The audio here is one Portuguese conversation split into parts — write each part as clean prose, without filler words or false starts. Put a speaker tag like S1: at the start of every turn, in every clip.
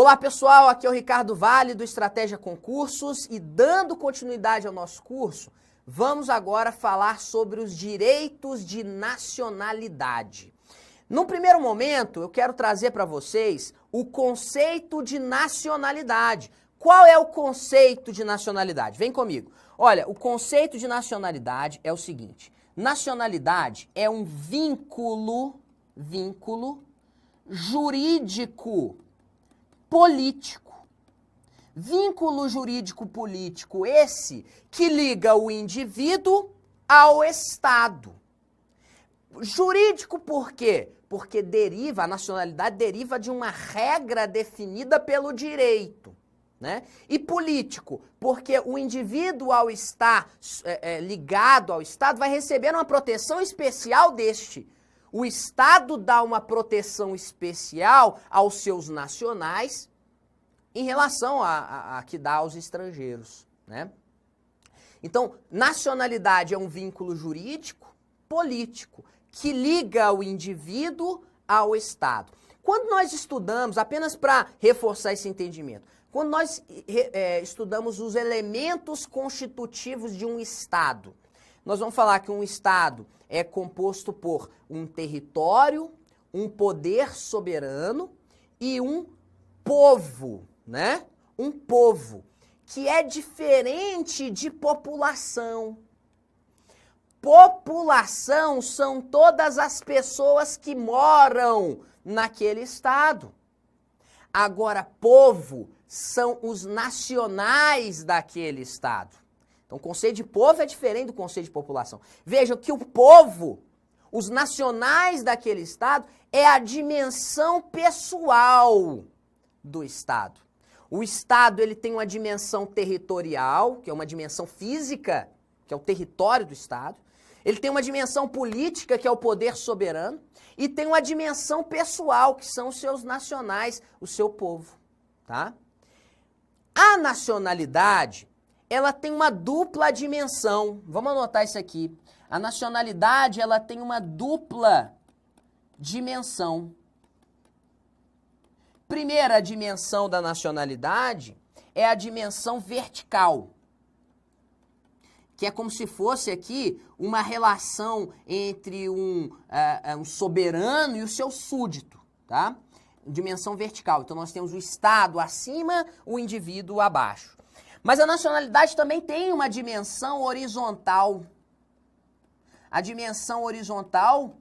S1: Olá pessoal, aqui é o Ricardo Vale do Estratégia Concursos e dando continuidade ao nosso curso, vamos agora falar sobre os direitos de nacionalidade. Num primeiro momento, eu quero trazer para vocês o conceito de nacionalidade. Qual é o conceito de nacionalidade? Vem comigo. Olha, o conceito de nacionalidade é o seguinte: nacionalidade é um vínculo jurídico político. Vínculo jurídico político esse que liga o indivíduo ao Estado. Jurídico por quê? Porque a nacionalidade deriva de uma regra definida pelo direito, né? E político, porque o indivíduo ao estar ligado ao Estado vai receber uma proteção especial deste. O Estado dá uma proteção especial aos seus nacionais em relação a que dá aos estrangeiros, né? Então, nacionalidade é um vínculo jurídico político que liga o indivíduo ao Estado. Quando nós estudamos, apenas para reforçar esse entendimento, quando nós estudamos os elementos constitutivos de um Estado, nós vamos falar que um Estado é composto por um território, um poder soberano e um povo, né? Um povo, que é diferente de população. População são todas as pessoas que moram naquele estado. Agora, povo são os nacionais daquele estado. Então, o conceito de povo é diferente do conceito de população. Veja que o povo, os nacionais daquele estado, é a dimensão pessoal do estado. O estado ele tem uma dimensão territorial, que é uma dimensão física, que é o território do estado. Ele tem uma dimensão política, que é o poder soberano, e tem uma dimensão pessoal, que são os seus nacionais, o seu povo, tá? A nacionalidade, ela tem uma dupla dimensão. Vamos anotar isso aqui. A nacionalidade, ela tem uma dupla dimensão. Primeira dimensão da nacionalidade é a dimensão vertical, que é como se fosse aqui uma relação entre um soberano e o seu súdito, tá? Dimensão vertical. Então, nós temos o Estado acima, o indivíduo abaixo. Mas a nacionalidade também tem uma dimensão horizontal. A dimensão horizontal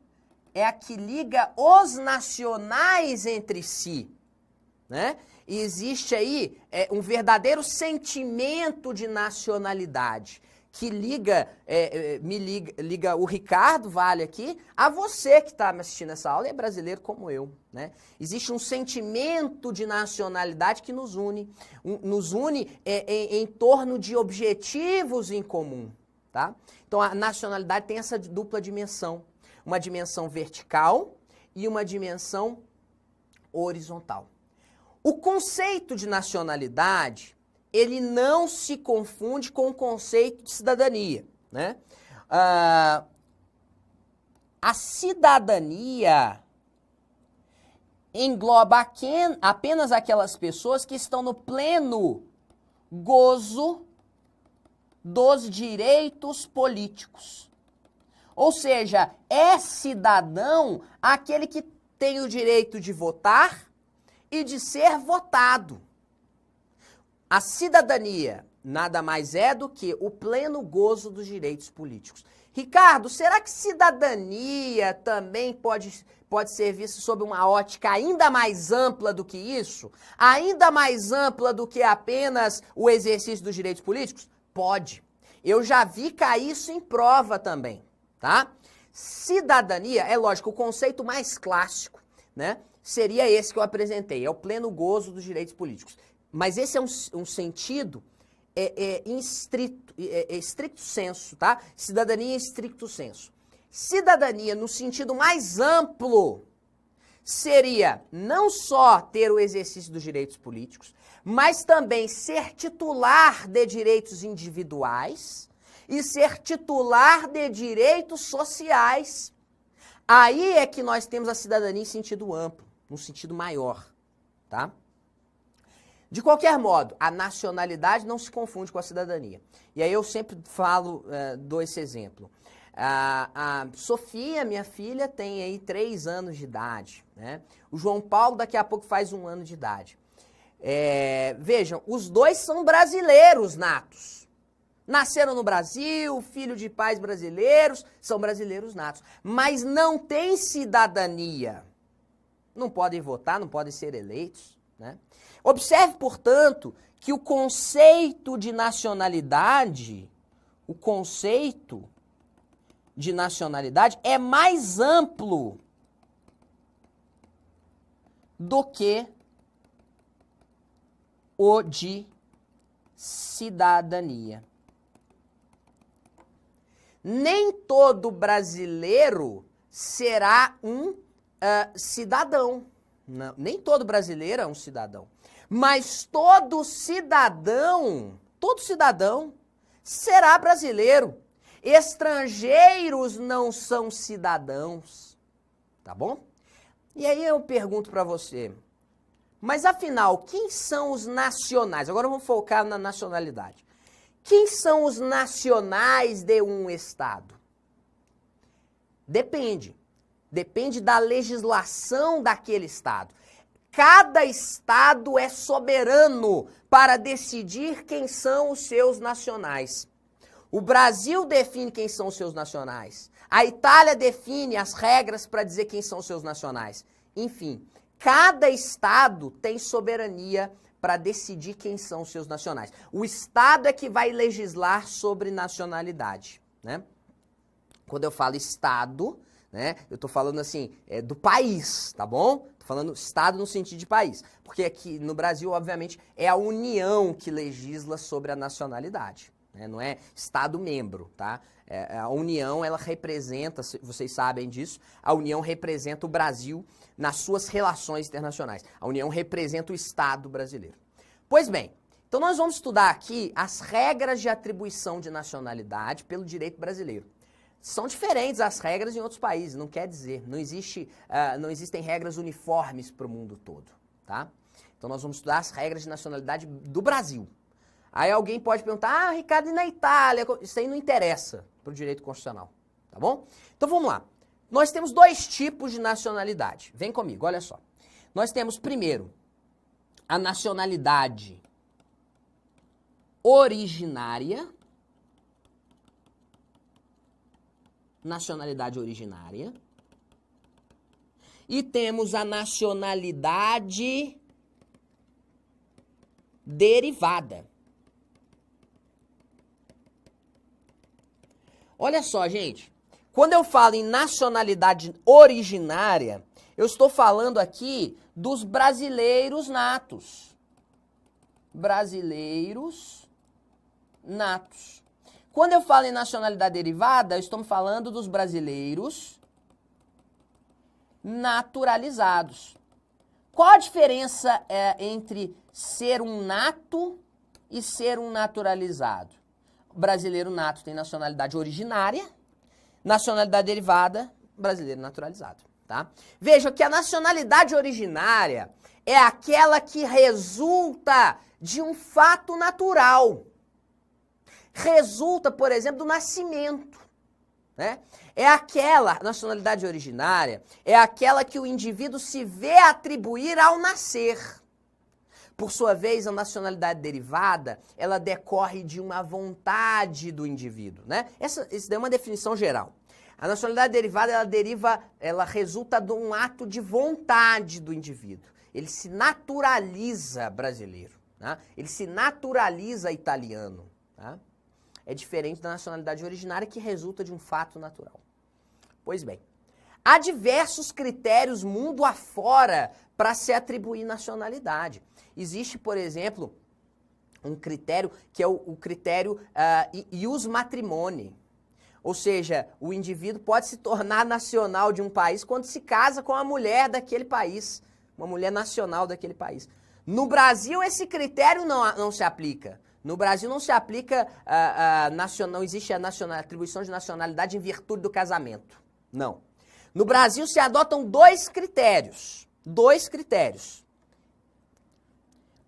S1: é a que liga os nacionais entre si, né? E existe aí um verdadeiro sentimento de nacionalidade que liga o Ricardo Vale aqui a você que está me assistindo essa aula e é brasileiro como eu, né? Existe um sentimento de nacionalidade que nos une em torno de objetivos em comum, tá? Então a nacionalidade tem essa dupla dimensão, uma dimensão vertical e uma dimensão horizontal. O conceito de nacionalidade, ele não se confunde com o conceito de cidadania, né? A cidadania engloba apenas aquelas pessoas que estão no pleno gozo dos direitos políticos. Ou seja, é cidadão aquele que tem o direito de votar e de ser votado. A cidadania nada mais é do que o pleno gozo dos direitos políticos. Ricardo, será que cidadania também pode ser vista sob uma ótica ainda mais ampla do que isso? Ainda mais ampla do que apenas o exercício dos direitos políticos? Pode. Eu já vi cair isso em prova também, tá? Cidadania, é lógico, o conceito mais clássico, né? Seria esse que eu apresentei, é o pleno gozo dos direitos políticos. Mas esse é um sentido em estricto senso, tá? Cidadania em estricto senso. Cidadania, no sentido mais amplo, seria não só ter o exercício dos direitos políticos, mas também ser titular de direitos individuais e ser titular de direitos sociais. Aí é que nós temos a cidadania em sentido amplo, num sentido maior, tá? De qualquer modo, a nacionalidade não se confunde com a cidadania. E aí eu sempre falo, dou esse exemplo. A Sofia, minha filha, tem aí 3 anos de idade, né? O João Paulo daqui a pouco faz 1 ano de idade. Vejam, os dois são brasileiros natos. Nasceram no Brasil, filho de pais brasileiros, são brasileiros natos. Mas não têm cidadania. Não podem votar, não podem ser eleitos, né? Observe, portanto, que o conceito de nacionalidade, é mais amplo do que o de cidadania. Nem todo brasileiro será um cidadão. Não, nem todo brasileiro é um cidadão. Mas todo cidadão será brasileiro. Estrangeiros não são cidadãos, tá bom? E aí eu pergunto para você, mas afinal, quem são os nacionais? Agora vamos focar na nacionalidade. Quem são os nacionais de um estado? Depende. Depende da legislação daquele estado. Cada estado é soberano para decidir quem são os seus nacionais. O Brasil define quem são os seus nacionais. A Itália define as regras para dizer quem são os seus nacionais. Enfim, cada estado tem soberania para decidir quem são os seus nacionais. O estado é que vai legislar sobre nacionalidade, né? Quando eu falo estado, né, eu estou falando assim, do país, tá bom? Estou falando estado no sentido de país. Porque aqui no Brasil, obviamente, é a União que legisla sobre a nacionalidade. Não é Estado-membro, tá? A União, ela representa, vocês sabem disso, a União representa o Brasil nas suas relações internacionais. A União representa o Estado brasileiro. Pois bem, então nós vamos estudar aqui as regras de atribuição de nacionalidade pelo direito brasileiro. São diferentes as regras em outros países, não quer dizer, não existem regras uniformes para o mundo todo, tá? Então nós vamos estudar as regras de nacionalidade do Brasil. Aí alguém pode perguntar, Ricardo, e na Itália? Isso aí não interessa para o direito constitucional, tá bom? Então vamos lá. Nós temos 2 tipos de nacionalidade. Vem comigo, olha só. Nós temos, primeiro, a nacionalidade originária. Nacionalidade originária. E temos a nacionalidade derivada. Olha só, gente, quando eu falo em nacionalidade originária, eu estou falando aqui dos brasileiros natos. Brasileiros natos. Quando eu falo em nacionalidade derivada, eu estou falando dos brasileiros naturalizados. Qual a diferença entre ser um nato e ser um naturalizado? O brasileiro nato tem nacionalidade originária, nacionalidade derivada, brasileiro naturalizado, tá? Veja que a nacionalidade originária é aquela que resulta de um fato natural. Resulta, por exemplo, do nascimento, né? A nacionalidade originária é aquela que o indivíduo se vê atribuir ao nascer. Por sua vez, a nacionalidade derivada, ela decorre de uma vontade do indivíduo, né? Isso é uma definição geral. A nacionalidade derivada, ela resulta de um ato de vontade do indivíduo. Ele se naturaliza brasileiro, né? Ele se naturaliza italiano, tá? É diferente da nacionalidade originária que resulta de um fato natural. Pois bem, há diversos critérios mundo afora para se atribuir nacionalidade. Existe, por exemplo, um critério que é o critério ius matrimoni. Ou seja, o indivíduo pode se tornar nacional de um país quando se casa com a mulher daquele país, uma mulher nacional daquele país. No Brasil, esse critério não se aplica. No Brasil não se aplica, não existe a atribuição de nacionalidade em virtude do casamento. Não. No Brasil se adotam 2 critérios. 2 critérios.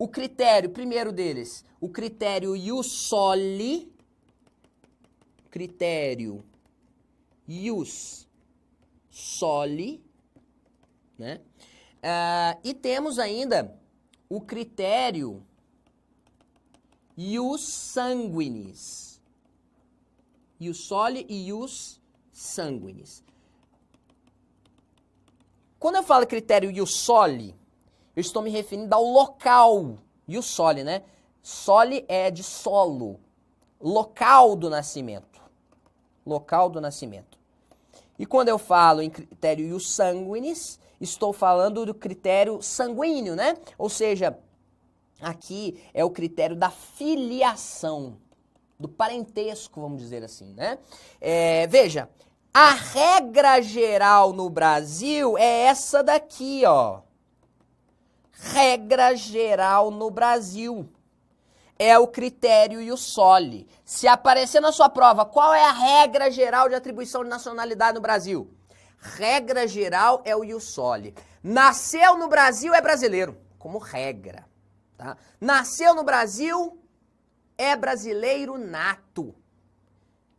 S1: O critério, primeiro deles, o critério ius soli, critério ius soli, né? E temos ainda o critério ius sanguinis. Ius soli e ius sanguinis. Quando eu falo critério ius soli, eu estou me referindo ao local. Ius soli, né? Soli é de solo. Local do nascimento. Local do nascimento. E quando eu falo em critério ius sanguinis, estou falando do critério sanguíneo, né? Ou seja, aqui é o critério da filiação, do parentesco, vamos dizer assim, né? Veja, a regra geral no Brasil é essa daqui, ó. Regra geral no Brasil é o critério ius soli. Se aparecer na sua prova, qual é a regra geral de atribuição de nacionalidade no Brasil? Regra geral é o ius soli. Nasceu no Brasil é brasileiro, como regra. Tá? Nasceu no Brasil é brasileiro nato.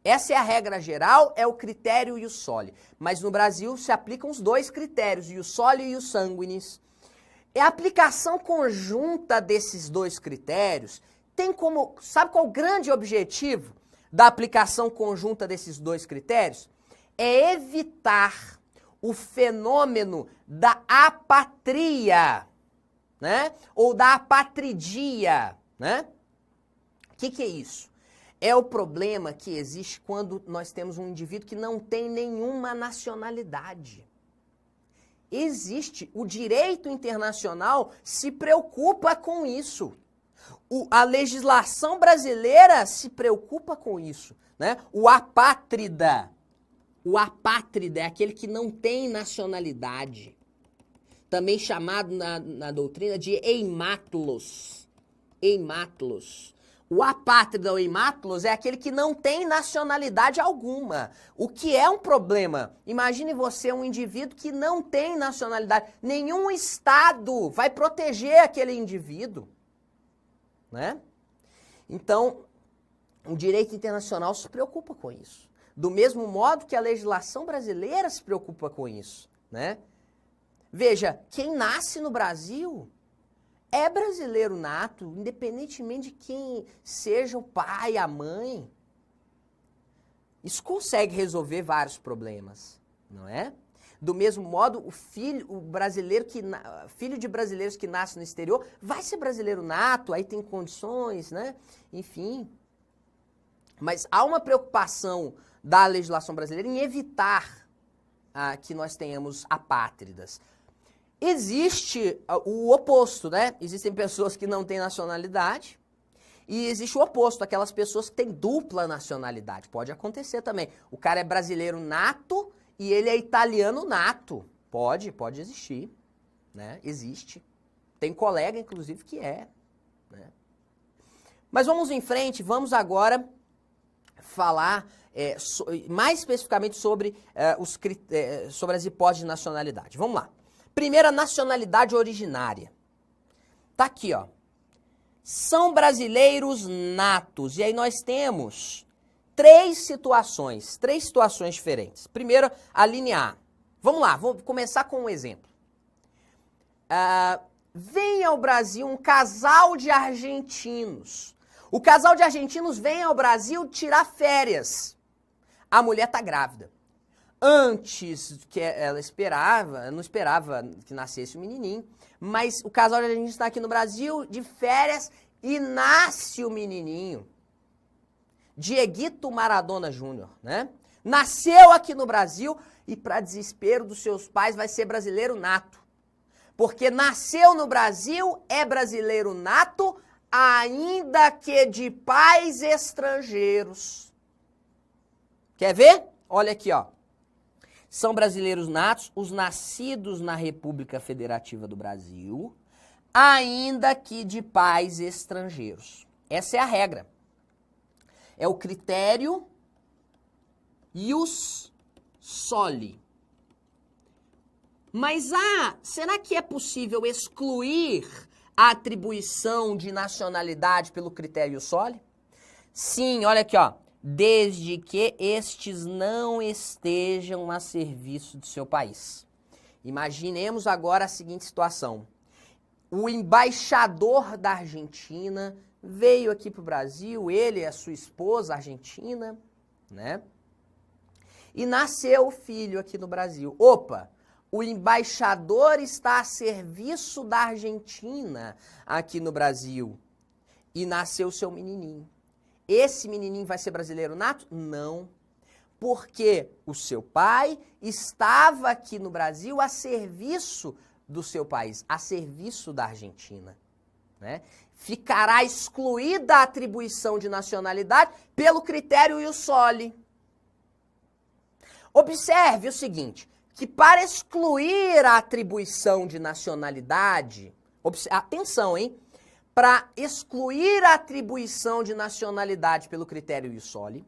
S1: Essa é a regra geral, é o critério ius soli. Mas no Brasil se aplicam os dois critérios, ius soli e ius sanguinis. A aplicação conjunta desses dois critérios tem como... Sabe qual é o grande objetivo da aplicação conjunta desses dois critérios? É evitar o fenômeno da apatria, né? Ou da apatridia, né? O que é isso? É o problema que existe quando nós temos um indivíduo que não tem nenhuma nacionalidade. Existe, o direito internacional se preocupa com isso. A legislação brasileira se preocupa com isso, né? O apátrida é aquele que não tem nacionalidade, também chamado na doutrina de eimátulos. Eimátulos. O apátrida ou eimátulos é aquele que não tem nacionalidade alguma, o que é um problema. Imagine você um indivíduo que não tem nacionalidade, nenhum Estado vai proteger aquele indivíduo, né? Então, o direito internacional se preocupa com isso. Do mesmo modo que a legislação brasileira se preocupa com isso, né? Veja, quem nasce no Brasil é brasileiro nato, independentemente de quem seja o pai, a mãe. Isso consegue resolver vários problemas, não é? Do mesmo modo, filho de brasileiros que nasce no exterior vai ser brasileiro nato, aí tem condições, né? Enfim. Mas há uma preocupação da legislação brasileira em evitar que nós tenhamos apátridas. Existe o oposto, né? Existem pessoas que não têm nacionalidade e existe o oposto, aquelas pessoas que têm dupla nacionalidade. Pode acontecer também. O cara é brasileiro nato e ele é italiano nato. Pode existir, né? Existe. Tem colega, inclusive, que é, né? Mas vamos em frente, vamos agora falar mais especificamente sobre as hipóteses de nacionalidade. Vamos lá. Primeira, nacionalidade originária. Tá aqui, ó. São brasileiros natos. E aí nós temos três situações diferentes. Primeiro, a linha A. Vamos lá, vou começar com um exemplo. Vem ao Brasil um casal de argentinos. O casal de argentinos vem ao Brasil tirar férias. A mulher tá grávida. Antes que ela não esperava que nascesse o menininho, mas o casal de argentinos está aqui no Brasil de férias e nasce o menininho. Dieguito Maradona Júnior, né? Nasceu aqui no Brasil e, para desespero dos seus pais, vai ser brasileiro nato. Porque nasceu no Brasil, é brasileiro nato, ainda que de pais estrangeiros. Quer ver? Olha aqui, ó. São brasileiros natos, os nascidos na República Federativa do Brasil, ainda que de pais estrangeiros. Essa é a regra. É o critério ius soli. Mas será que é possível excluir a atribuição de nacionalidade pelo critério Soli? Sim, olha aqui, ó. Desde que estes não estejam a serviço do seu país. Imaginemos agora a seguinte situação. O embaixador da Argentina veio aqui para o Brasil, ele e a sua esposa argentina, né? E nasceu o filho aqui no Brasil. Opa, o embaixador está a serviço da Argentina aqui no Brasil. E nasceu o seu menininho. Esse menininho vai ser brasileiro nato? Não. Porque o seu pai estava aqui no Brasil a serviço do seu país, a serviço da Argentina, né? Ficará excluída a atribuição de nacionalidade pelo critério Ius Soli. Observe o seguinte, que para excluir a atribuição de nacionalidade, atenção, hein? Para excluir a atribuição de nacionalidade pelo critério Ius Soli,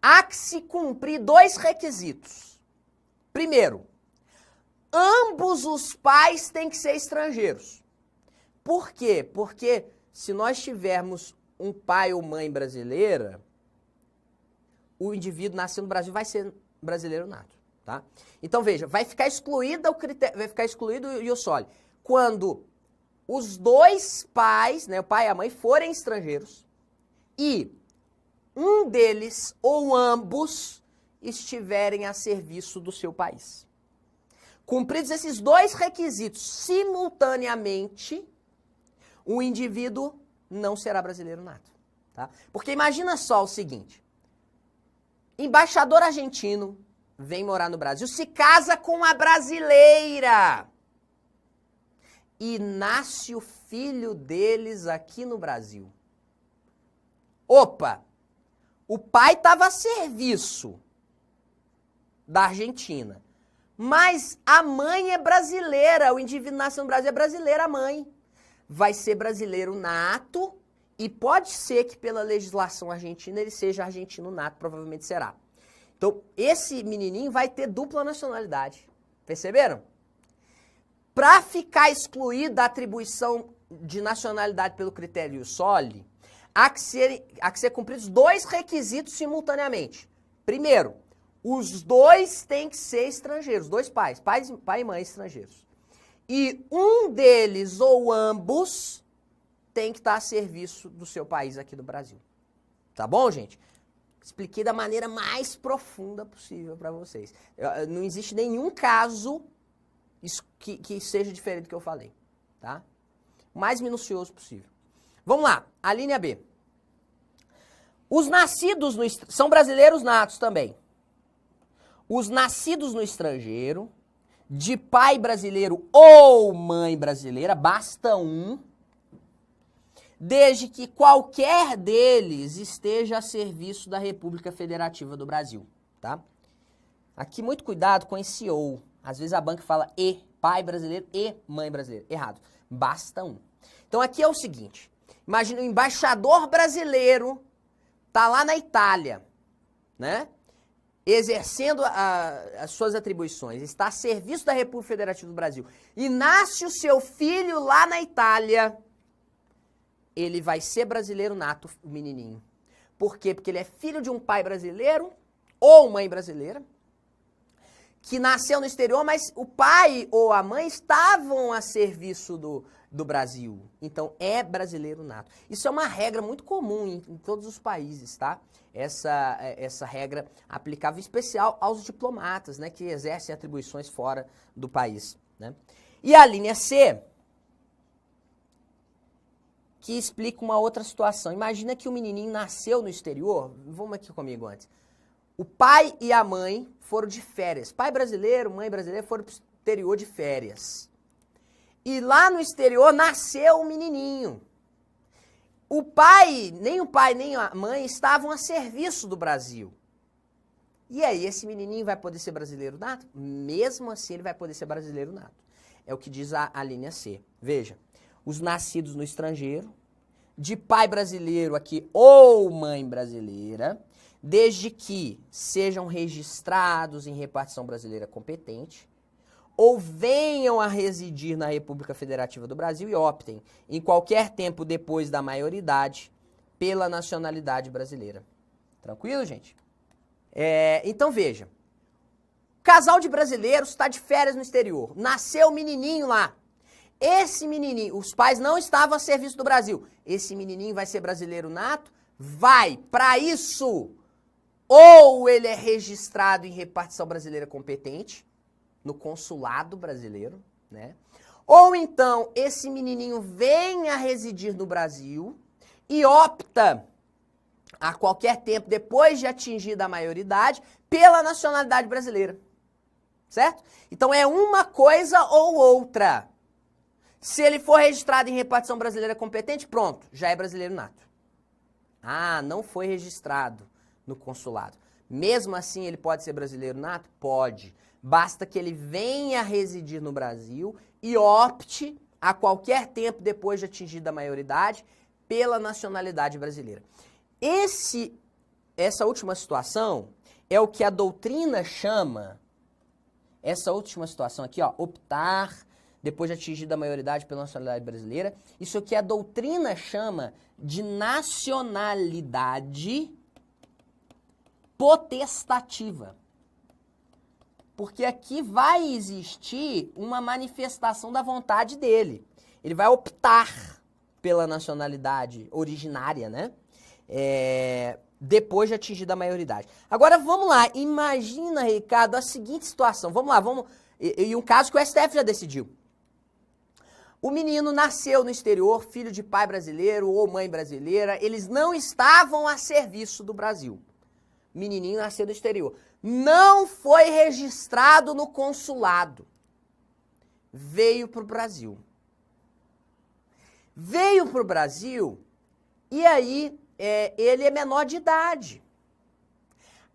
S1: há que se cumprir dois requisitos. Primeiro, ambos os pais têm que ser estrangeiros. Por quê? Porque se nós tivermos um pai ou mãe brasileira, o indivíduo nascendo no Brasil vai ser brasileiro nato, tá? Então veja, vai ficar excluído o Ius Soli quando os dois pais, né, o pai e a mãe, forem estrangeiros e um deles ou ambos estiverem a serviço do seu país. Cumpridos esses dois requisitos simultaneamente, o indivíduo não será brasileiro nato, tá? Porque imagina só o seguinte, embaixador argentino vem morar no Brasil, se casa com a brasileira e nasce o filho deles aqui no Brasil. Opa! O pai estava a serviço da Argentina, mas a mãe é brasileira, o indivíduo nasce no Brasil é brasileira, a mãe. Vai ser brasileiro nato e pode ser que pela legislação argentina ele seja argentino nato, provavelmente será. Então, esse menininho vai ter dupla nacionalidade, perceberam? Para ficar excluída a atribuição de nacionalidade pelo critério Ius Soli, há que ser cumpridos dois requisitos simultaneamente. Primeiro, os dois têm que ser estrangeiros, dois pais, pai e mãe estrangeiros. E um deles ou ambos tem que estar a serviço do seu país aqui do Brasil. Tá bom, gente? Expliquei da maneira mais profunda possível para vocês. Não existe nenhum caso que seja diferente do que eu falei, tá? O mais minucioso possível. Vamos lá, a linha B. Os nascidos são brasileiros natos também. Os nascidos no estrangeiro, de pai brasileiro ou mãe brasileira, basta um, desde que qualquer deles esteja a serviço da República Federativa do Brasil, tá? Aqui muito cuidado com esse ou. Às vezes a banca fala e, pai brasileiro e mãe brasileira. Errado. Basta um. Então aqui é o seguinte, imagina o embaixador brasileiro tá lá na Itália, né? Exercendo as suas atribuições, está a serviço da República Federativa do Brasil, e nasce o seu filho lá na Itália, ele vai ser brasileiro nato, o menininho. Por quê? Porque ele é filho de um pai brasileiro ou mãe brasileira, que nasceu no exterior, mas o pai ou a mãe estavam a serviço do Brasil. Então, é brasileiro nato. Isso é uma regra muito comum em todos os países, tá? Essa regra aplicável em especial aos diplomatas, né, que exercem atribuições fora do país, né? E a linha C, que explica uma outra situação. Imagina que o menininho nasceu no exterior, vamos aqui comigo antes. O pai e a mãe foram de férias. Pai brasileiro, mãe brasileira foram para o exterior de férias. E lá no exterior nasceu o menininho. Nem o pai nem a mãe estavam a serviço do Brasil. E aí, esse menininho vai poder ser brasileiro nato? Mesmo assim, ele vai poder ser brasileiro nato. É o que diz a linha C. Veja, os nascidos no estrangeiro, de pai brasileiro aqui ou mãe brasileira, desde que sejam registrados em repartição brasileira competente, ou venham a residir na República Federativa do Brasil e optem, em qualquer tempo depois da maioridade, pela nacionalidade brasileira. Tranquilo, gente? Então veja, casal de brasileiros está de férias no exterior, nasceu um menininho lá. Esse menininho, os pais não estavam a serviço do Brasil. Esse menininho vai ser brasileiro nato? Vai. Para isso, ou ele é registrado em repartição brasileira competente, no consulado brasileiro, né? Ou então, esse menininho vem a residir no Brasil e opta, a qualquer tempo, depois de atingida a maioridade, pela nacionalidade brasileira. Certo? Então, é uma coisa ou outra. Se ele for registrado em repartição brasileira competente, pronto, já é brasileiro nato. Ah, não foi registrado no consulado. Mesmo assim, ele pode ser brasileiro nato? Pode. Basta que ele venha residir no Brasil e opte, a qualquer tempo depois de atingida a maioridade, pela nacionalidade brasileira. Essa última situação é o que a doutrina chama, essa última situação aqui, ó, optar depois de atingida a maioridade pela nacionalidade brasileira, isso que a doutrina chama de nacionalidade potestativa. Porque aqui vai existir uma manifestação da vontade dele. Ele vai optar pela nacionalidade originária, né? Depois de atingida a maioridade. Agora vamos lá, imagina, Ricardo, a seguinte situação. Vamos lá, e um caso que o STF já decidiu. O menino nasceu no exterior, filho de pai brasileiro ou mãe brasileira, eles não estavam a serviço do Brasil. O menininho nasceu no exterior. Não foi registrado no consulado. Veio para o Brasil. Veio para o Brasil e aí ele é menor de idade.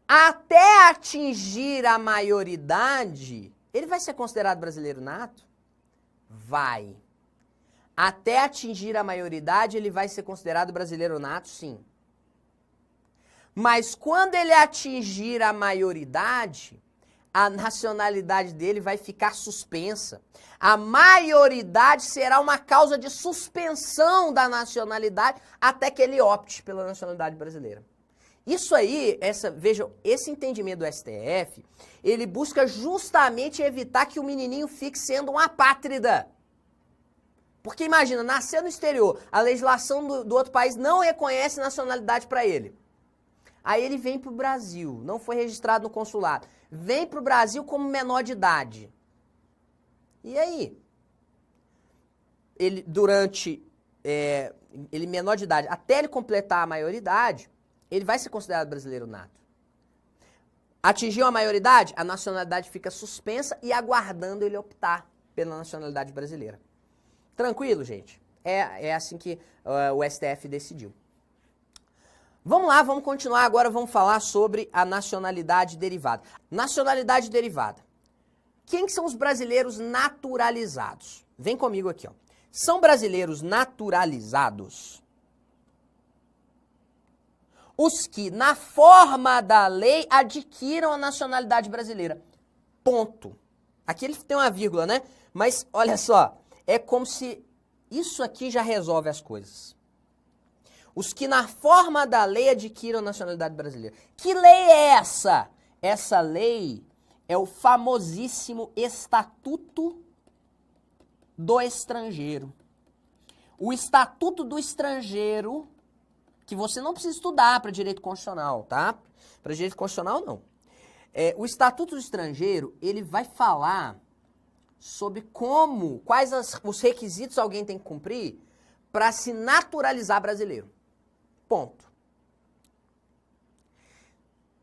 S1: Até atingir a maioridade, ele vai ser considerado brasileiro nato? Vai. Até atingir a maioridade, ele vai ser considerado brasileiro nato, sim. Mas quando ele atingir a maioridade, a nacionalidade dele vai ficar suspensa. A maioridade será uma causa de suspensão da nacionalidade até que ele opte pela nacionalidade brasileira. Isso aí, vejam, esse entendimento do STF, ele busca justamente evitar que o menininho fique sendo um apátrida. Porque imagina, nascer no exterior, a legislação do outro país não reconhece nacionalidade para ele. Aí ele vem para o Brasil, não foi registrado no consulado. Vem para o Brasil como menor de idade. E aí? Ele, ele menor de idade, até ele completar a maioridade, ele vai ser considerado brasileiro nato. Atingiu a maioridade, a nacionalidade fica suspensa e aguardando ele optar pela nacionalidade brasileira. Tranquilo, gente? É assim que o STF decidiu. Vamos lá, vamos continuar agora, vamos falar sobre a nacionalidade derivada. Nacionalidade derivada. Quem são os brasileiros naturalizados? Vem comigo aqui, ó. São brasileiros naturalizados os que, na forma da lei, adquiram a nacionalidade brasileira. Ponto. Aqui ele tem uma vírgula, né? Mas, olha só, é como se isso aqui já resolve as coisas. Os que, na forma da lei, adquiram a nacionalidade brasileira. Que lei é essa? Essa lei é o famosíssimo Estatuto do Estrangeiro. O Estatuto do Estrangeiro, que você não precisa estudar para direito constitucional, tá? Para direito constitucional, não. O Estatuto do Estrangeiro, ele vai falar sobre quais os requisitos alguém tem que cumprir para se naturalizar brasileiro. Ponto.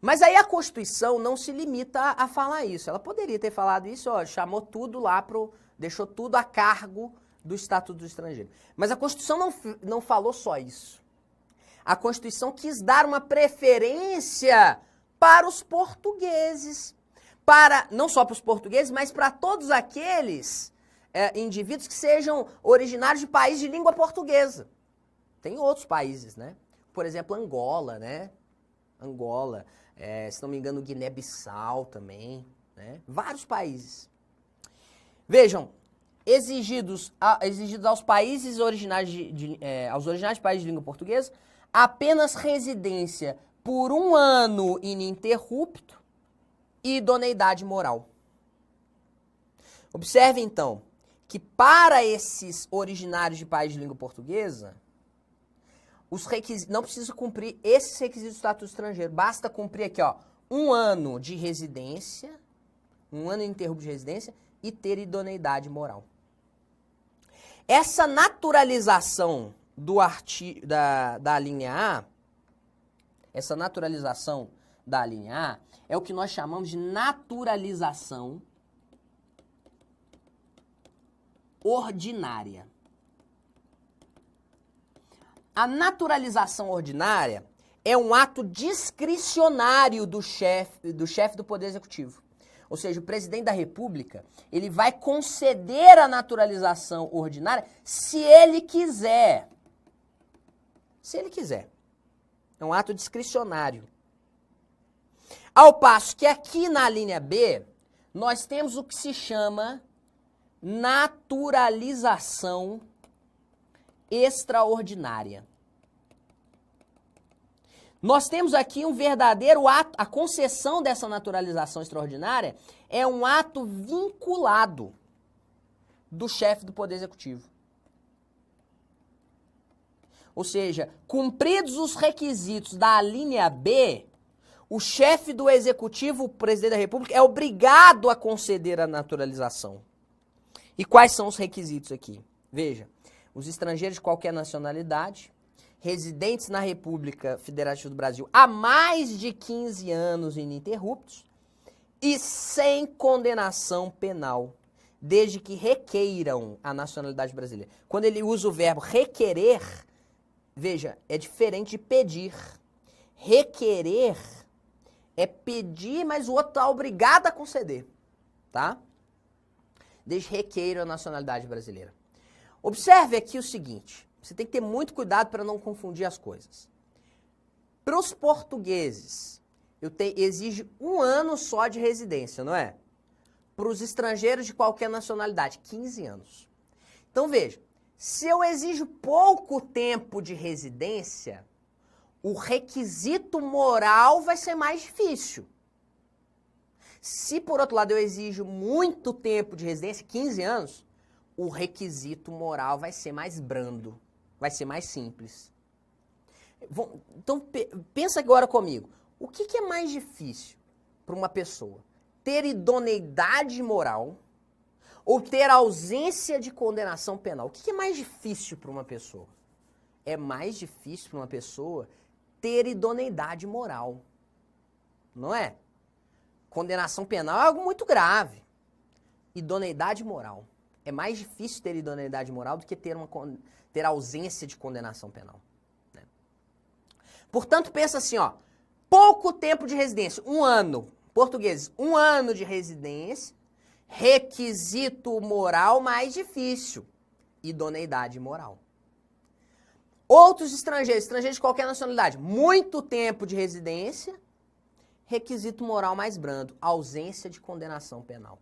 S1: Mas aí a Constituição não se limita a falar isso. Ela poderia ter falado isso, ó, chamou tudo lá deixou tudo a cargo do Estatuto do Estrangeiro. Mas a Constituição não falou só isso. A Constituição quis dar uma preferência para os portugueses. Não só para os portugueses, mas para todos aqueles indivíduos que sejam originários de países de língua portuguesa. Tem outros países, né? Por exemplo, Angola, né? Angola, se não me engano, Guiné-Bissau também, né? Vários países. Vejam, exigidos aos países originais aos originais de países de língua portuguesa, apenas residência por 1 ano ininterrupto e idoneidade moral. Observe, então, que para esses originários de países de língua portuguesa, os requisitos, não precisa cumprir esses requisitos do estatuto estrangeiro, basta cumprir aqui, ó, 1 ano de residência, 1 ano ininterrupto de residência e ter idoneidade moral. Essa naturalização da linha A, essa naturalização da linha A é o que nós chamamos de naturalização ordinária. A naturalização ordinária é um ato discricionário do chefe do Poder Executivo. Ou seja, o presidente da República, ele vai conceder a naturalização ordinária se ele quiser. Se ele quiser. É um ato discricionário. Ao passo que aqui na linha B, nós temos o que se chama naturalização extraordinária. Nós temos aqui um verdadeiro ato, a concessão dessa naturalização extraordinária é um ato vinculado do chefe do Poder Executivo. Ou seja, cumpridos os requisitos da linha B, o chefe do Executivo, o presidente da República, é obrigado a conceder a naturalização. E quais são os requisitos aqui? Veja, os estrangeiros de qualquer nacionalidade, residentes na República Federativa do Brasil há mais de 15 anos ininterruptos e sem condenação penal, desde que requeiram a nacionalidade brasileira. Quando ele usa o verbo requerer, veja, é diferente de pedir. Requerer é pedir, mas o outro está obrigado a conceder, tá? Desde que requeiram a nacionalidade brasileira. Observe aqui o seguinte, você tem que ter muito cuidado para não confundir as coisas. Para os portugueses, exige 1 ano só de residência, não é? Para os estrangeiros de qualquer nacionalidade, 15 anos. Então veja, se eu exijo pouco tempo de residência, o requisito moral vai ser mais difícil. Se, por outro lado, eu exijo muito tempo de residência, 15 anos, o requisito moral vai ser mais brando, vai ser mais simples. Então, pensa agora comigo. O que é mais difícil para uma pessoa? Ter idoneidade moral ou ter ausência de condenação penal? O que é mais difícil para uma pessoa? É mais difícil para uma pessoa ter idoneidade moral, não é? Condenação penal é algo muito grave. Idoneidade moral. É mais difícil ter idoneidade moral do que ter ausência de condenação penal. Né? Portanto, pensa assim, ó, pouco tempo de residência, 1 ano. Portugueses, 1 ano de residência, requisito moral mais difícil, idoneidade moral. Outros estrangeiros de qualquer nacionalidade, muito tempo de residência, requisito moral mais brando, ausência de condenação penal.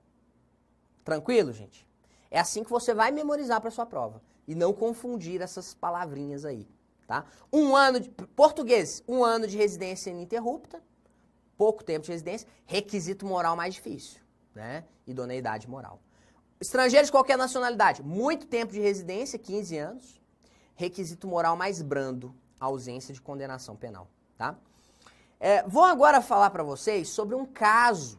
S1: Tranquilo, gente? É assim que você vai memorizar para sua prova. E não confundir essas palavrinhas aí, tá? 1 ano de... Português, 1 ano de residência ininterrupta, pouco tempo de residência, requisito moral mais difícil, né? Idoneidade moral. Estrangeiros de qualquer nacionalidade, muito tempo de residência, 15 anos, requisito moral mais brando, ausência de condenação penal, tá? Vou agora falar para vocês sobre um caso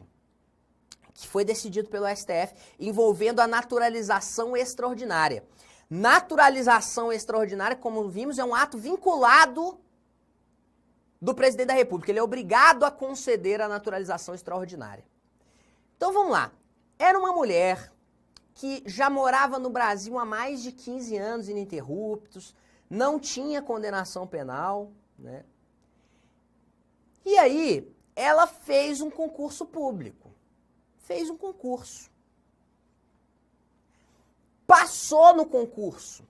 S1: que foi decidido pelo STF envolvendo a naturalização extraordinária. Naturalização extraordinária, como vimos, é um ato vinculado do presidente da República. Ele é obrigado a conceder a naturalização extraordinária. Então vamos lá. Era uma mulher que já morava no Brasil há mais de 15 anos ininterruptos, não tinha condenação penal, né? E aí, ela fez um concurso público. Fez um concurso. Passou no concurso.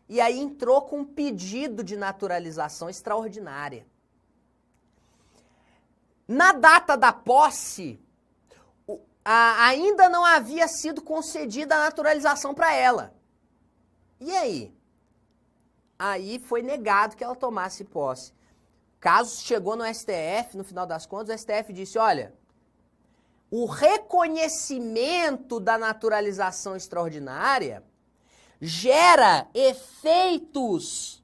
S1: E aí entrou com um pedido de naturalização extraordinária. Na data da posse, ainda não havia sido concedida a naturalização para ela. E aí? Aí foi negado que ela tomasse posse. O caso chegou no STF, no final das contas, o STF disse, olha, o reconhecimento da naturalização extraordinária gera efeitos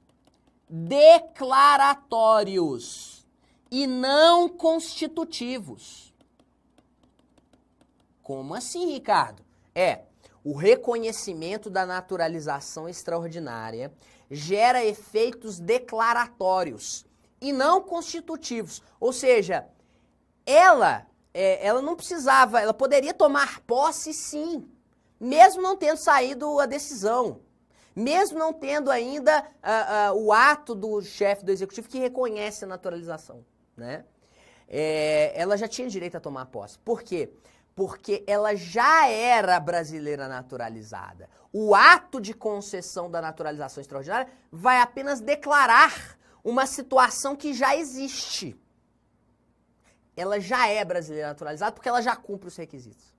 S1: declaratórios e não constitutivos. Como assim, Ricardo? O reconhecimento da naturalização extraordinária gera efeitos declaratórios e não constitutivos. Ou seja, ela não precisava, ela poderia tomar posse sim, mesmo não tendo saído a decisão, mesmo não tendo ainda o ato do chefe do executivo que reconhece a naturalização, né? Ela já tinha direito a tomar posse. Por quê? Porque ela já era brasileira naturalizada. O ato de concessão da naturalização extraordinária vai apenas declarar uma situação que já existe. Ela já é brasileira naturalizada porque ela já cumpre os requisitos.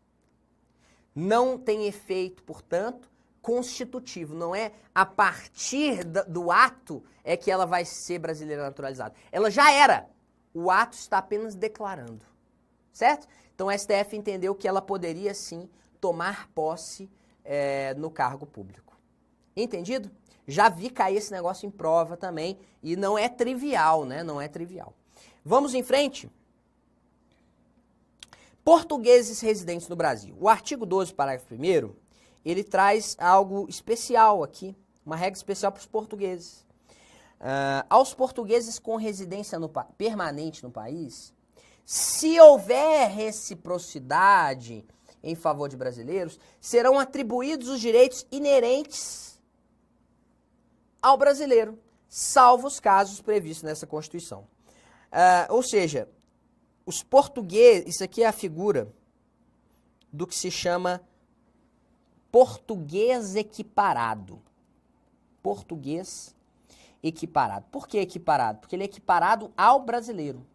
S1: Não tem efeito, portanto, constitutivo. Não é a partir do ato é que ela vai ser brasileira naturalizada. Ela já era. O ato está apenas declarando. Certo? Então o STF entendeu que ela poderia sim tomar posse no cargo público. Entendido? Já vi cair esse negócio em prova também e não é trivial, né? Não é trivial. Vamos em frente? Portugueses residentes no Brasil. O artigo 12, parágrafo 1º, ele traz algo especial aqui, uma regra especial para os portugueses. Aos portugueses com residência permanente no país, se houver reciprocidade em favor de brasileiros, serão atribuídos os direitos inerentes ao brasileiro, salvo os casos previstos nessa Constituição. Ou seja, os portugueses, isso aqui é a figura do que se chama português equiparado. Português equiparado. Por que equiparado? Porque ele é equiparado ao brasileiro.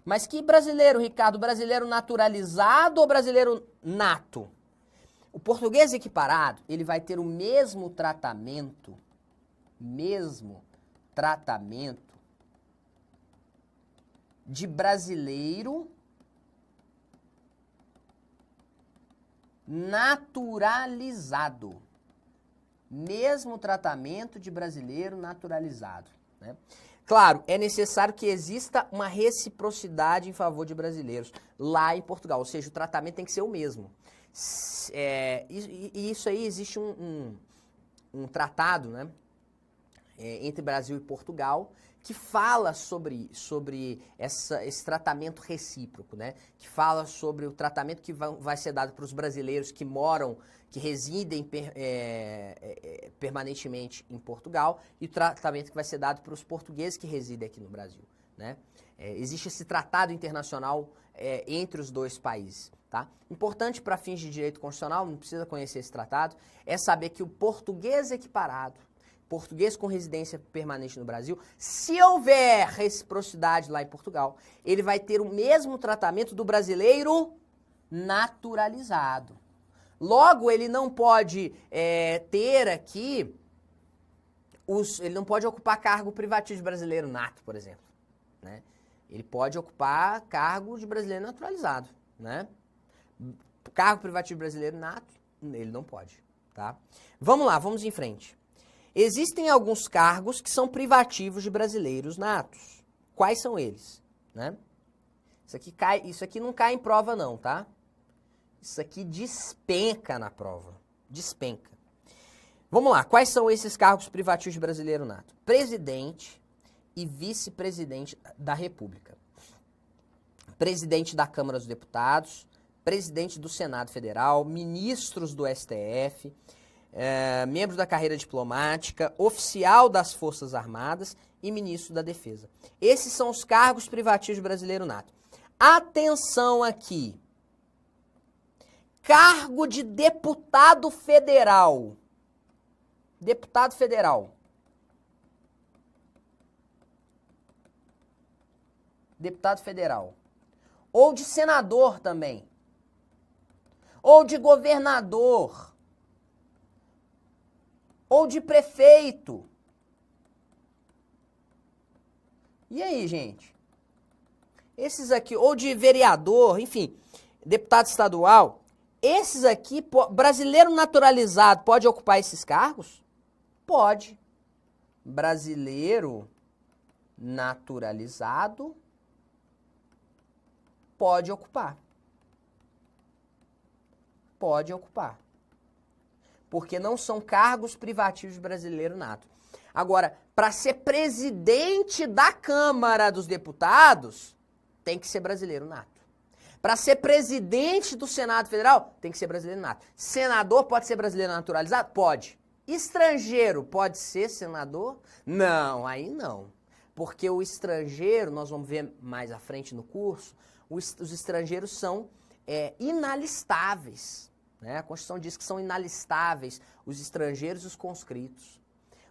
S1: Mas que brasileiro, Ricardo? Brasileiro naturalizado ou brasileiro nato? O português equiparado, ele vai ter o mesmo tratamento de brasileiro naturalizado. Mesmo tratamento de brasileiro naturalizado, né? Claro, é necessário que exista uma reciprocidade em favor de brasileiros lá em Portugal, ou seja, o tratamento tem que ser o mesmo. E isso aí existe um tratado, né, entre Brasil e Portugal que fala sobre esse tratamento recíproco, né, que fala sobre o tratamento que vai ser dado para os brasileiros que moram, que residem permanentemente em Portugal e o tratamento que vai ser dado para os portugueses que residem aqui no Brasil, né? Existe esse tratado internacional entre os dois países, tá? Importante para fins de direito constitucional, não precisa conhecer esse tratado, é saber que o português equiparado, português com residência permanente no Brasil, se houver reciprocidade lá em Portugal, ele vai ter o mesmo tratamento do brasileiro naturalizado. Logo, ele não pode ter aqui, ele não pode ocupar cargo privativo de brasileiro nato, por exemplo, né? Ele pode ocupar cargo de brasileiro naturalizado, né? Cargo privativo brasileiro nato, ele não pode, tá? Vamos lá, vamos em frente. Existem alguns cargos que são privativos de brasileiros natos. Quais são eles, né? Isso aqui não cai em prova não, tá? Isso aqui despenca na prova. Despenca. Vamos lá. Quais são esses cargos privativos de brasileiro nato? Presidente e vice-presidente da República. Presidente da Câmara dos Deputados, presidente do Senado Federal, ministros do STF, membros da carreira diplomática, oficial das Forças Armadas e ministro da Defesa. Esses são os cargos privativos de brasileiro nato. Atenção aqui. Cargo de deputado federal. Deputado federal. Deputado federal. Ou de senador também. ou de governador, ou de prefeito. E aí, gente? Esses aqui, ou de vereador, enfim, deputado estadual, esses aqui, brasileiro naturalizado, pode ocupar esses cargos? Pode. Brasileiro naturalizado pode ocupar. Pode ocupar. Porque não são cargos privativos de brasileiro nato. Agora, para ser presidente da Câmara dos Deputados, tem que ser brasileiro nato. Para ser presidente do Senado Federal, tem que ser brasileiro nato. Senador pode ser brasileiro naturalizado? Pode. Estrangeiro pode ser senador? Não, aí não. Porque o estrangeiro, nós vamos ver mais à frente no curso, os estrangeiros são inalistáveis. Né? A Constituição diz que são inalistáveis os estrangeiros e os conscritos.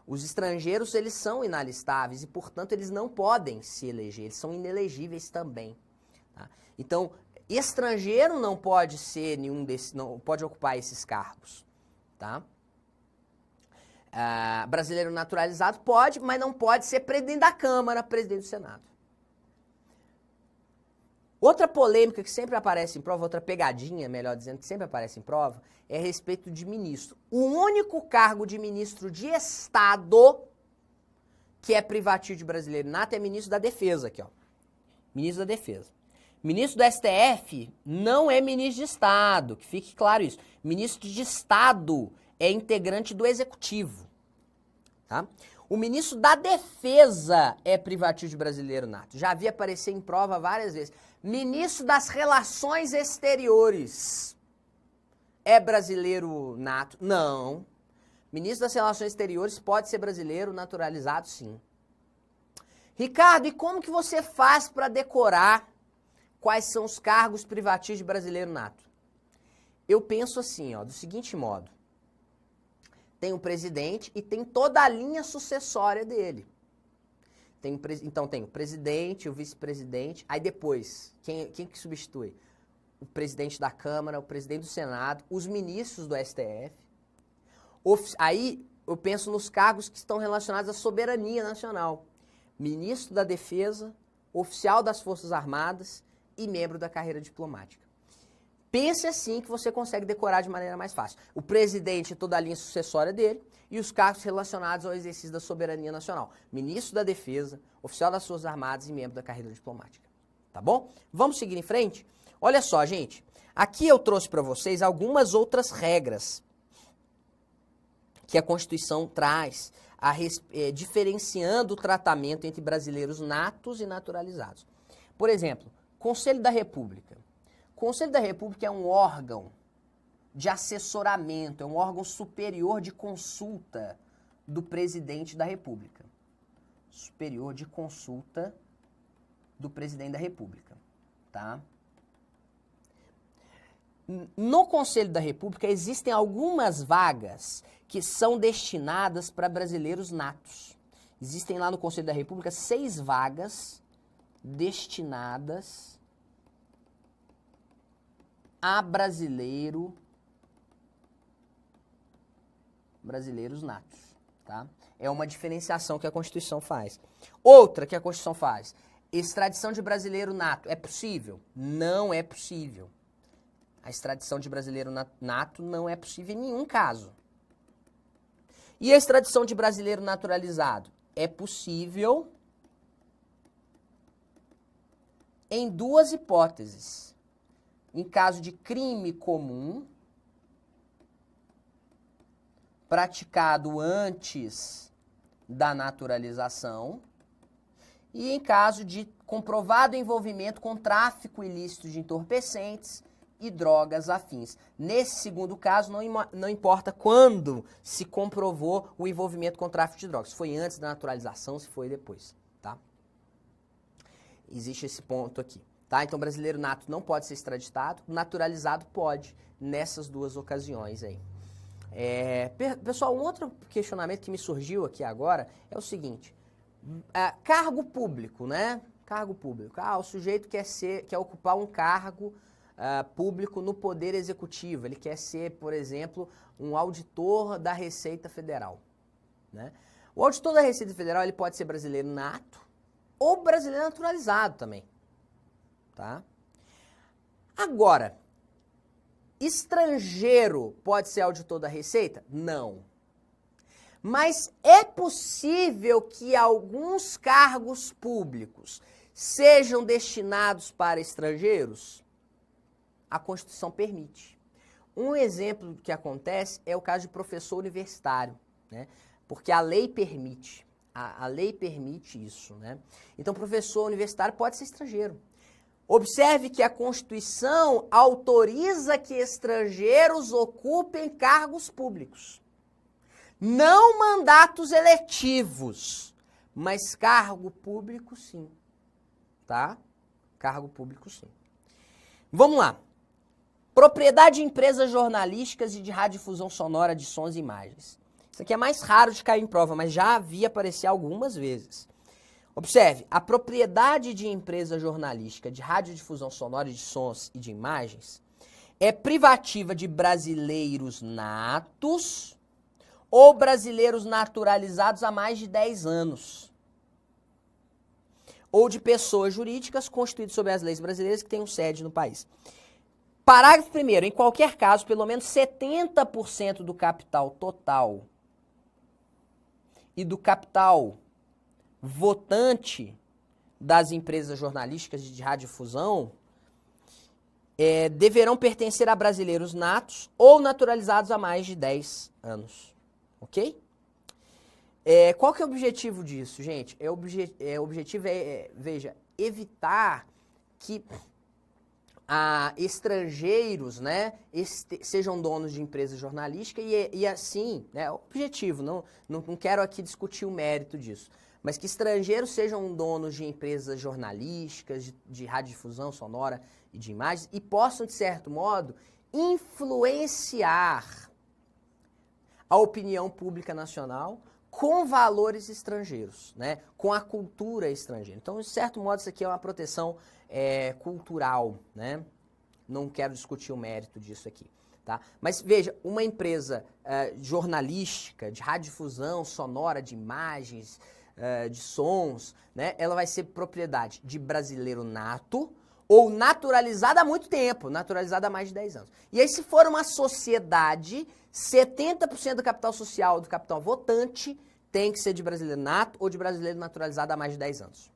S1: Os estrangeiros, eles são inalistáveis e, portanto, eles não podem se eleger, eles são inelegíveis também. Tá? Então, estrangeiro não pode ser nenhum desses, não pode ocupar esses cargos. Tá? Brasileiro naturalizado pode, mas não pode ser presidente da Câmara, presidente do Senado. Outra polêmica que sempre aparece em prova, outra pegadinha, melhor dizendo, que sempre aparece em prova, é a respeito de ministro. O único cargo de ministro de Estado que é privativo de brasileiro nato é ministro da Defesa, aqui, ó. Ministro da Defesa. Ministro do STF não é ministro de Estado, que fique claro isso. Ministro de Estado é integrante do Executivo, tá? O ministro da Defesa é privativo de brasileiro nato. Já vi aparecer em prova várias vezes. Ministro das Relações Exteriores é brasileiro nato? Não. Ministro das Relações Exteriores pode ser brasileiro naturalizado, sim. Ricardo, e como que você faz para decorar quais são os cargos privativos de brasileiro nato? Eu penso assim, ó, do seguinte modo. Tem o presidente e tem toda a linha sucessória dele. Então tem o presidente, o vice-presidente, aí depois, quem que substitui? O presidente da Câmara, o presidente do Senado, os ministros do STF. Aí eu penso nos cargos que estão relacionados à soberania nacional. Ministro da Defesa, oficial das Forças Armadas e membro da carreira diplomática. Pense assim que você consegue decorar de maneira mais fácil. O presidente, toda a linha sucessória dele, e os cargos relacionados ao exercício da soberania nacional. Ministro da Defesa, oficial das Forças Armadas e membro da carreira diplomática. Tá bom? Vamos seguir em frente? Olha só, gente. Aqui eu trouxe para vocês algumas outras regras que a Constituição traz, diferenciando o tratamento entre brasileiros natos e naturalizados. Por exemplo, Conselho da República. O Conselho da República é um órgão de assessoramento, é um órgão superior de consulta do presidente da República. Superior de consulta do presidente da República, tá? No Conselho da República existem algumas vagas que são destinadas para brasileiros natos. Existem lá no Conselho da República 6 vagas destinadas a brasileiros natos, tá? É uma diferenciação que a Constituição faz. Outra que a Constituição faz, extradição de brasileiro nato, é possível? Não é possível. A extradição de brasileiro nato não é possível em nenhum caso. E a extradição de brasileiro naturalizado? É possível em 2 hipóteses. Em caso de crime comum, praticado antes da naturalização, e em caso de comprovado envolvimento com tráfico ilícito de entorpecentes e drogas afins. Nesse segundo caso, não importa quando se comprovou o envolvimento com tráfico de drogas. Se foi antes da naturalização, se foi depois, tá? Existe esse ponto aqui, tá? Então, brasileiro nato não pode ser extraditado, naturalizado pode, nessas 2 ocasiões aí. Pessoal, um outro questionamento que me surgiu aqui agora é o seguinte, cargo público, né? Cargo público. O sujeito quer ocupar um cargo público no Poder Executivo. Ele quer ser, por exemplo, um auditor da Receita Federal, né? O auditor da Receita Federal ele pode ser brasileiro nato ou brasileiro naturalizado também, tá? Agora, estrangeiro pode ser auditor da Receita? Não. Mas é possível que alguns cargos públicos sejam destinados para estrangeiros? A Constituição permite. Um exemplo do que acontece é o caso de professor universitário, né? Porque a lei permite. A lei permite isso, né? Então, professor universitário pode ser estrangeiro. Observe que a Constituição autoriza que estrangeiros ocupem cargos públicos. Não mandatos eletivos, mas cargo público sim, tá? Cargo público sim. Vamos lá. Propriedade de empresas jornalísticas e de radiodifusão sonora de sons e imagens. Isso aqui é mais raro de cair em prova, mas já havia aparecido algumas vezes. Observe, a propriedade de empresa jornalística de radiodifusão sonora de sons e de imagens é privativa de brasileiros natos ou brasileiros naturalizados há mais de 10 anos, ou de pessoas jurídicas constituídas sob as leis brasileiras que tenham sede no país. Parágrafo 1º, em qualquer caso, pelo menos 70% do capital total e do capital votante das empresas jornalísticas de radiodifusão deverão pertencer a brasileiros natos ou naturalizados há mais de 10 anos. Ok? Qual que é o objetivo disso, gente? O objetivo veja, evitar que estrangeiros, né, sejam donos de empresa jornalística e assim, né, o objetivo, não quero aqui discutir o mérito disso, mas que estrangeiros sejam donos de empresas jornalísticas, de radiodifusão sonora e de imagens e possam, de certo modo, influenciar a opinião pública nacional com valores estrangeiros, né, com a cultura estrangeira. Então, de certo modo, isso aqui é uma proteção cultural, né? Não quero discutir o mérito disso aqui, tá? Mas veja, uma empresa jornalística, de radiodifusão sonora, de imagens, de sons, né? Ela vai ser propriedade de brasileiro nato ou naturalizada há muito tempo, naturalizada há mais de 10 anos. E aí, se for uma sociedade, 70% do capital social, do capital votante, tem que ser de brasileiro nato ou de brasileiro naturalizado há mais de 10 anos.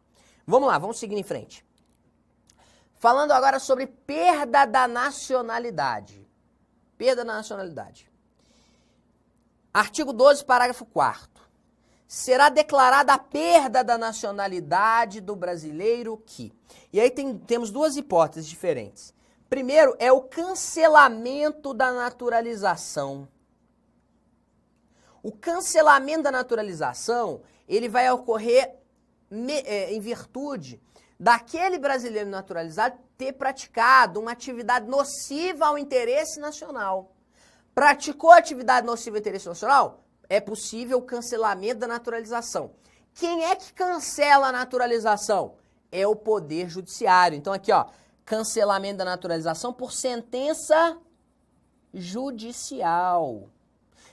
S1: Vamos lá, vamos seguir em frente. Falando agora sobre perda da nacionalidade. Perda da nacionalidade. Artigo 12, parágrafo 4º. Será declarada a perda da nacionalidade do brasileiro que... E aí temos duas hipóteses diferentes. Primeiro é o cancelamento da naturalização. O cancelamento da naturalização, ele vai ocorrer em virtude daquele brasileiro naturalizado ter praticado uma atividade nociva ao interesse nacional. Praticou atividade nociva ao interesse nacional? É possível o cancelamento da naturalização. Quem é que cancela a naturalização? É o Poder Judiciário. Então aqui, ó, cancelamento da naturalização por sentença judicial,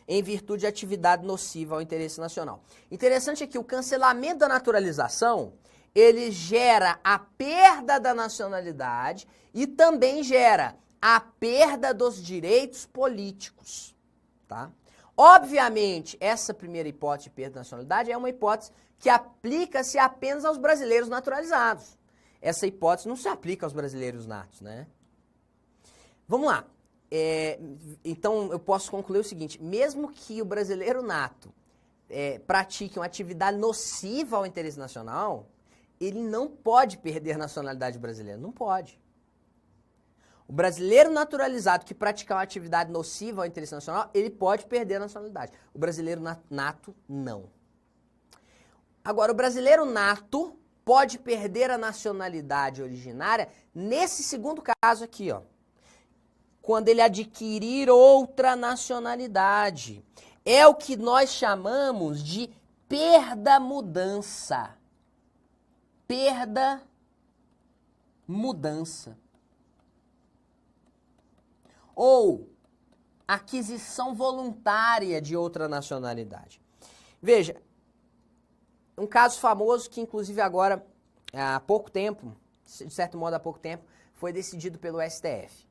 S1: em virtude de atividade nociva ao interesse nacional. Interessante é que o cancelamento da naturalização, ele gera a perda da nacionalidade e também gera a perda dos direitos políticos, tá? Obviamente, essa primeira hipótese de perda da nacionalidade é uma hipótese que aplica-se apenas aos brasileiros naturalizados. Essa hipótese não se aplica aos brasileiros natos, né? Vamos lá. Então, eu posso concluir o seguinte, mesmo que o brasileiro nato pratique uma atividade nociva ao interesse nacional, ele não pode perder a nacionalidade brasileira, não pode. O brasileiro naturalizado que praticar uma atividade nociva ao interesse nacional, ele pode perder a nacionalidade. O brasileiro nato, não. Agora, o brasileiro nato pode perder a nacionalidade originária nesse segundo caso aqui, ó. Quando ele adquirir outra nacionalidade. É o que nós chamamos de perda-mudança. Perda-mudança. ou aquisição voluntária de outra nacionalidade. Veja, um caso famoso que inclusive agora, há pouco tempo, de certo modo há pouco tempo, foi decidido pelo STF.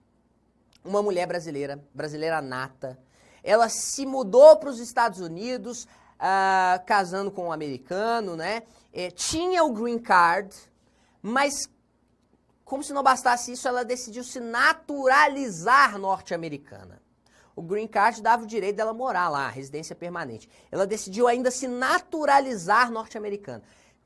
S1: Uma mulher brasileira, brasileira nata, ela se mudou para os Estados Unidos, casando com um americano, né? Tinha o green card, mas como se não bastasse isso, ela decidiu se naturalizar norte-americana. O green card dava o direito dela morar lá, residência permanente. Ela decidiu ainda se naturalizar norte-americana.